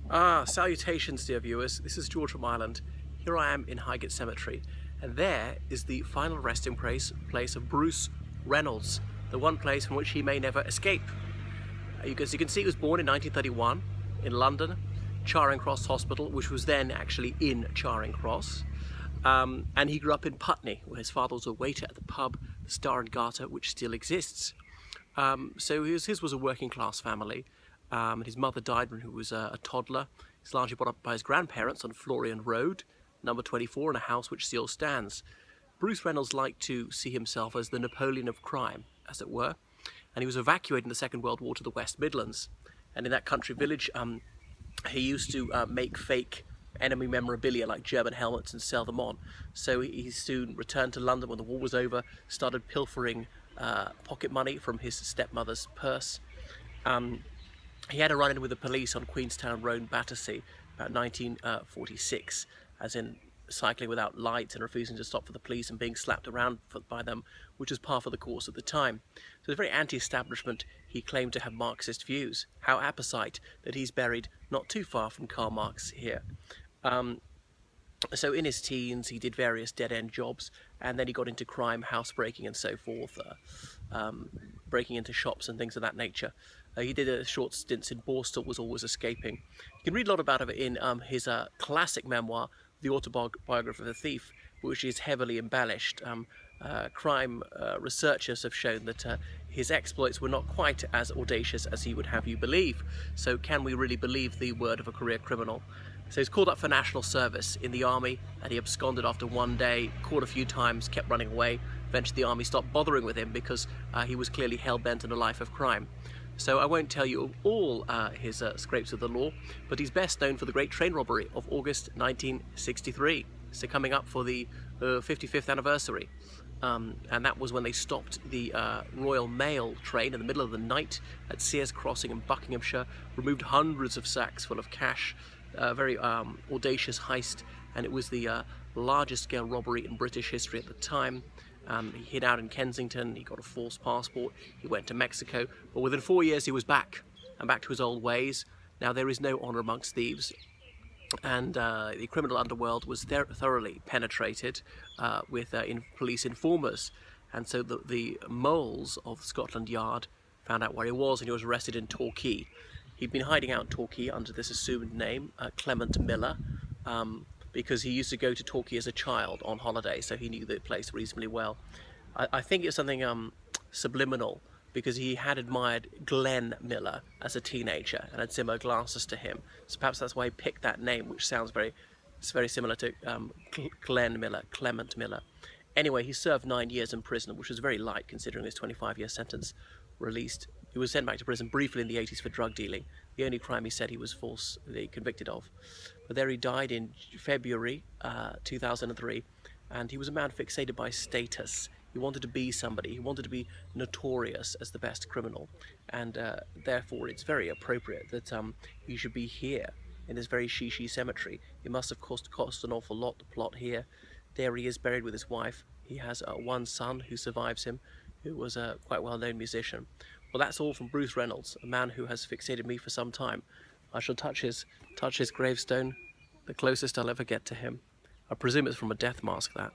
Salutations, dear viewers. This is George from Ireland. Here I am in Highgate Cemetery, and there is the final resting place of Bruce Reynolds, the one place from which he may never escape. As you can see, he was born in 1931 in London, Charing Cross Hospital, which was then actually in Charing Cross. And he grew up in Putney, where his father was a waiter at the pub, the Star and Garter, which still exists. So his was a working class family. His mother died when he was a toddler. He's largely brought up by his grandparents on Florian Road, number 24, in a house which still stands. Bruce Reynolds liked to see himself as the Napoleon of crime, as it were, and he was evacuated in the Second World War to the West Midlands. And in that country village, he used to make fake enemy memorabilia like German helmets and sell them on. So he soon returned to London when the war was over, started pilfering pocket money from his stepmother's purse. He had a run-in with the police on Queenstown Road, Battersea, about 1946, as in cycling without lights and refusing to stop for the police and being slapped around by them, which was par for the course at the time. So, very anti-establishment, he claimed to have Marxist views. How apposite that he's buried not too far from Karl Marx here. So in his teens, he did various dead-end jobs, and then he got into crime, housebreaking and so forth, breaking into shops and things of that nature. He did a short stint in Borstal, was always escaping. You can read a lot about it in his classic memoir, The Autobiography of a Thief, which is heavily embellished. Crime researchers have shown that his exploits were not quite as audacious as he would have you believe. So can we really believe the word of a career criminal? So he's called up for national service in the army, and he absconded after one day, caught a few times, kept running away. Eventually the army stopped bothering with him because he was clearly hell-bent on a life of crime. So I won't tell you all his scrapes of the law, but he's best known for the great train robbery of August 1963. So coming up for the 55th anniversary. And that was when they stopped the Royal Mail train in the middle of the night at Sears Crossing in Buckinghamshire, removed hundreds of sacks full of cash, very audacious heist, and it was the largest scale robbery in British history at the time. He hid out in Kensington, he got a false passport, he went to Mexico, but within 4 years he was back, and back to his old ways. Now there is no honour amongst thieves, and the criminal underworld was thoroughly penetrated with police informers, and so the moles of Scotland Yard found out where he was, and he was arrested in Torquay. He'd been hiding out in Torquay under this assumed name, Clement Miller, because he used to go to Torquay as a child on holiday, so he knew the place reasonably well. I think it's something subliminal, because he had admired Glenn Miller as a teenager and had similar glasses to him. So perhaps that's why he picked that name, which sounds very similar to Glenn Miller, Clement Miller. Anyway, he served 9 years in prison, which was very light considering his 25-year sentence. Released. He was sent back to prison briefly in the 80s for drug dealing, the only crime he said he was falsely convicted of. But there he died in February 2003, and he was a man fixated by status. He wanted to be somebody, he wanted to be notorious as the best criminal, and therefore it's very appropriate that he should be here in this very chic cemetery. It must have cost an awful lot to plot here. There he is buried with his wife. He has one son who survives him, who was a quite well-known musician. Well, that's all from Bruce Reynolds, a man who has fixated me for some time. I shall touch his gravestone, the closest I'll ever get to him. I presume it's from a death mask, that.